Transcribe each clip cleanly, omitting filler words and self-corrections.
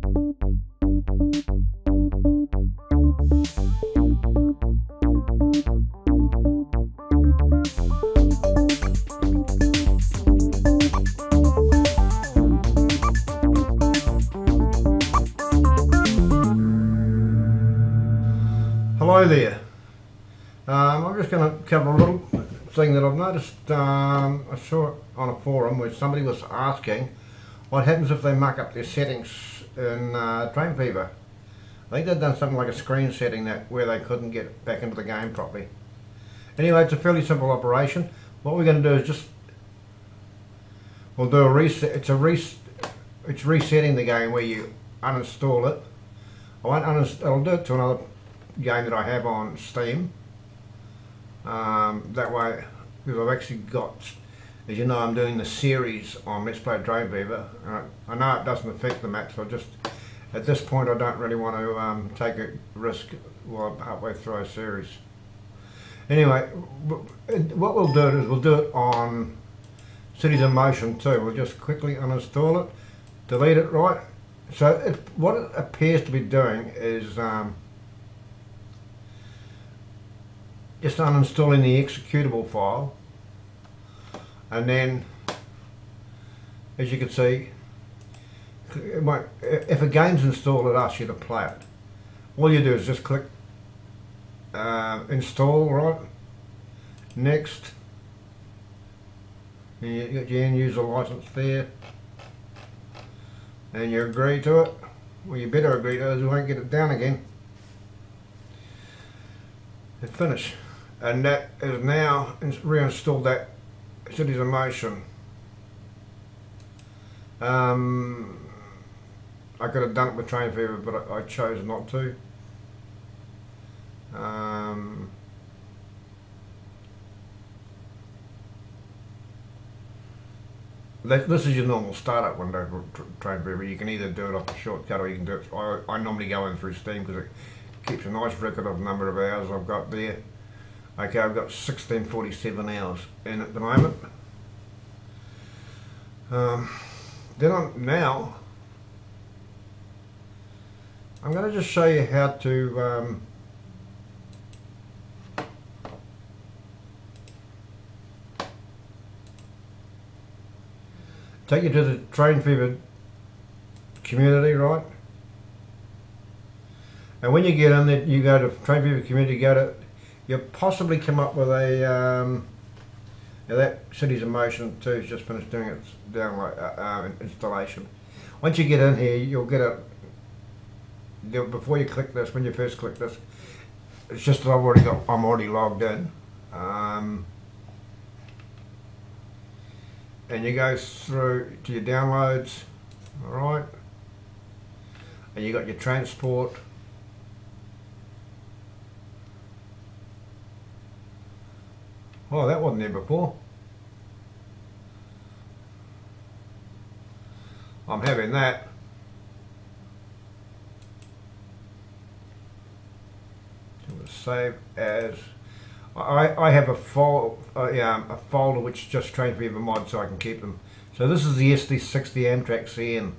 Hello there. I'm just going to cover a little thing that I've noticed. I saw it on a forum where somebody was asking what happens if they muck up their settings in Train Fever. I think they've done something like a screen setting that where they couldn't get back into the game properly. Anyway, it's a fairly simple operation. What we're going to do is we'll do a reset. It's resetting the game where you uninstall it. I'll do it to another game that I have on Steam. That way, because I've actually got, as you know, I'm doing the series on Let's Play Train Fever. I know it doesn't affect the map, so at this point I don't really want to take a risk while I'm halfway through a series. Anyway, what we'll do is we'll do it on Cities in Motion too. We'll just quickly uninstall it, delete it, right? So what it appears to be doing is just uninstalling the executable file, and then, as you can see, if a game's installed, it asks you to play it. All you do is just click install, right? Next, and you got your end user license there, and you agree to it. Well, you better agree to it, as you won't get it down again. And finish. And that is now reinstalled that Cities in Motion. I could have done it with Train Fever, but I chose not to. This is your normal startup window for Train Fever. You can either do it off the shortcut or you can do it. I normally go in through Steam because it keeps a nice record of the number of hours I've got there. Okay, I've got 1647 hours in at the moment. Now I'm going to just show you how to take you to the Train Fever community, right? And when you get in there, you go to Train Fever community, you'll possibly come up with a, that Cities in Motion 2 has just finished doing its download installation. Once you get in here, you'll get before you click this, when you first click this, it's just that I'm already logged in. And you go through to your downloads, alright, and you got your transport. Oh, that wasn't there before. I'm having that. Save as. I have a folder which is just Train Fever mod, so I can keep them. So this is the SD60 Amtrak CN.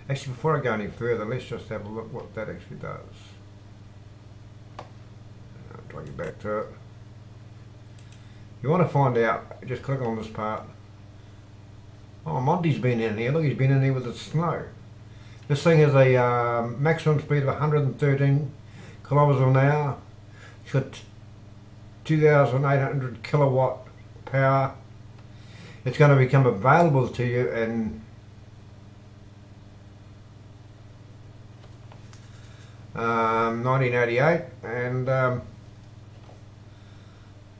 Actually, before I go any further, let's just have a look what that actually does. I'll take you back to it. You want to find out, just click on this part. Oh, Monty's been in here. Look, he's been in here with the snow. This thing has a maximum speed of 113 kilometers an hour. It's got 2,800 kilowatt power. It's going to become available to you in (1988) and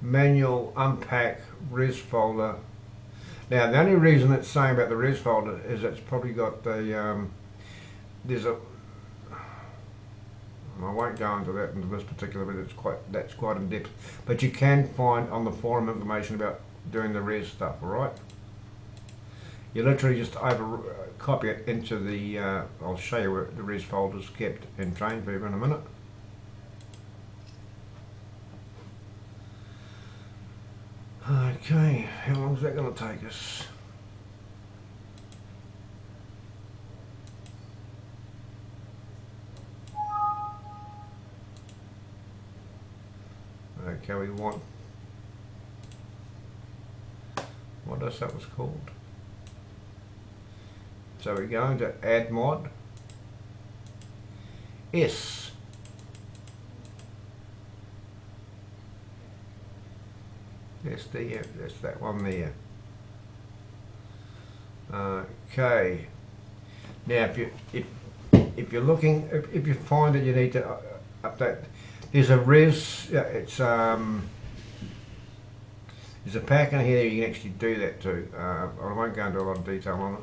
manual unpack res folder. Now the only reason it's saying about the res folder is it's probably got the I won't go into that into this particular, but that's quite in depth. But you can find on the forum information about doing the res stuff. All right. You literally just copy it into the. I'll show you where the res folder is kept in Train Fever in a minute. Okay, how long is that going to take us? Okay, we want, what else that was called? So we're going to add mod S. SD, that's that one there. Okay. Now, if you're looking, if you find that you need to update, there's a res. Yeah, it's there's a pack in here you can actually do that too. I won't go into a lot of detail on it.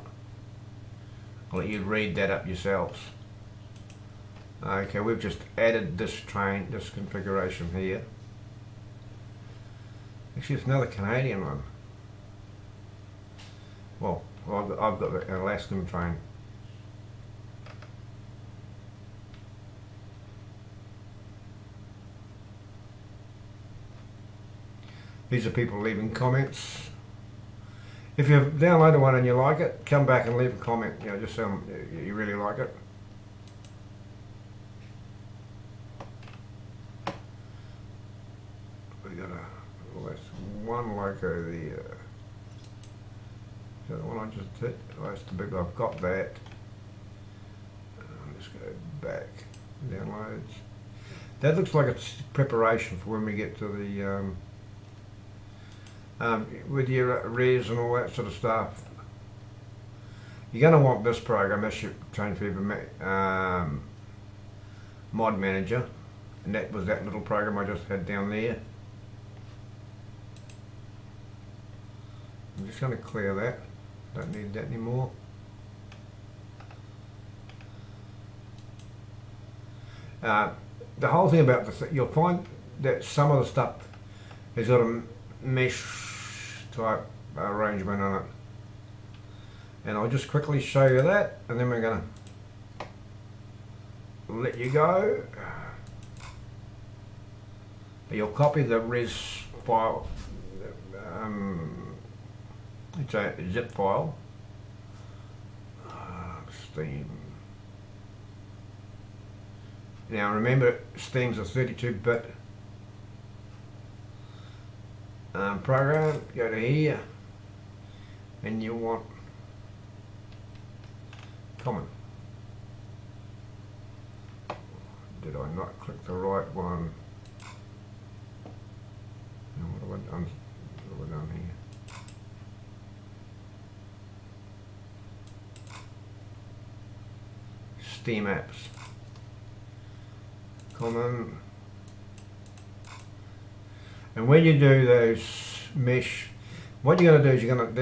I'll let you read that up yourselves. Okay, we've just added this configuration here. Actually, it's another Canadian one. Well, I've got an Alaskan train. These are people leaving comments. If you've downloaded one and you like it, come back and leave a comment. You know, just tell them you really like it. We got well, that's one loco there. Is that the one I just did? Oh, that's the big one. I've got that. Let's go back. Downloads. That looks like it's preparation for when we get to the with your res and all that sort of stuff. You're going to want this program, that's your Train Fever mod manager, and that was that little program I just had down there. I'm just going to clear that, don't need that anymore. The whole thing about this, you'll find that some of the stuff has got a mesh type arrangement on it, and I'll just quickly show you that, and then we're going to let you go. You'll copy the res file, it's a zip file, Steam. Now remember, Steam's a 32-bit program. Go to here, and you want common. Did I not click the right one? Now what have I done here? Steam apps. Common. And when you do those mesh, what you're going to do is you're going to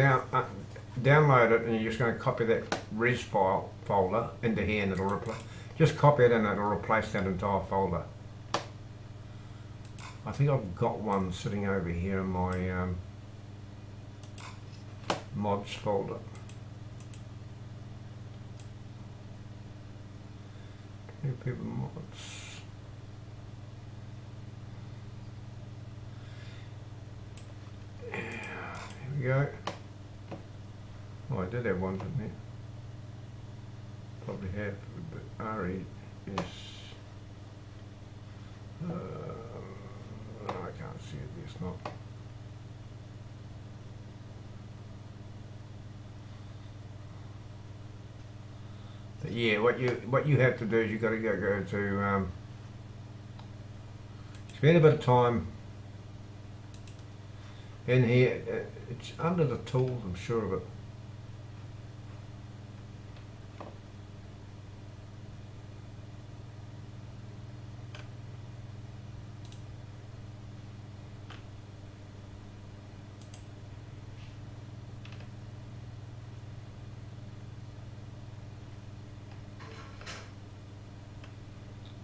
download it, and you're just going to copy that res file folder into here, and it'll replace. Just copy it and it'll replace that entire folder. I think I've got one sitting over here in my mods folder. New people mods. Here we go. Oh, I did have one, didn't I? Probably have, but RE is. I can't see it. It's not. But yeah, what you have to do is you got to go to spend a bit of time in here. It's under the tools, I'm sure of it.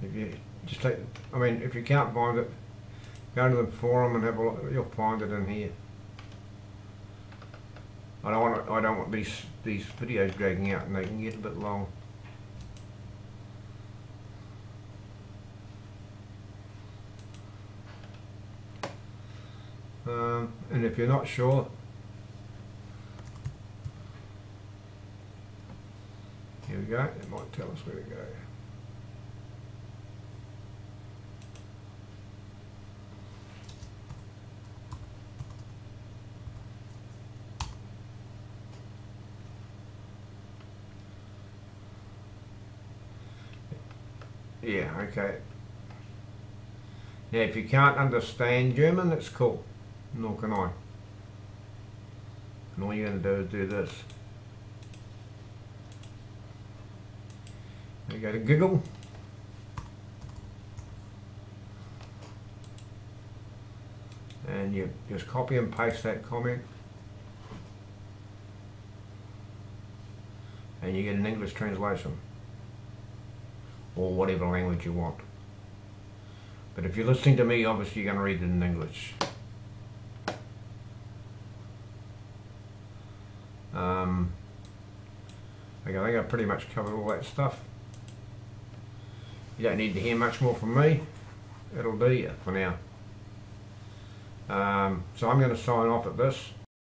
If you just take, I mean, if you can't find it, go to the forum and have a look. You'll find it in here. I don't want these videos dragging out, and they can get a bit long. And if you're not sure, here we go. It might tell us where to go. Yeah, okay. Now if you can't understand German, that's cool. Nor can I. And all you're going to do is do this. You go to Giggle. And you just copy and paste that comment. And you get an English translation. Or whatever language you want. But if you're listening to me, obviously you're going to read it in English. Okay, I think I've pretty much covered all that stuff. You don't need to hear much more from me. It'll do you for now. So I'm going to sign off at this.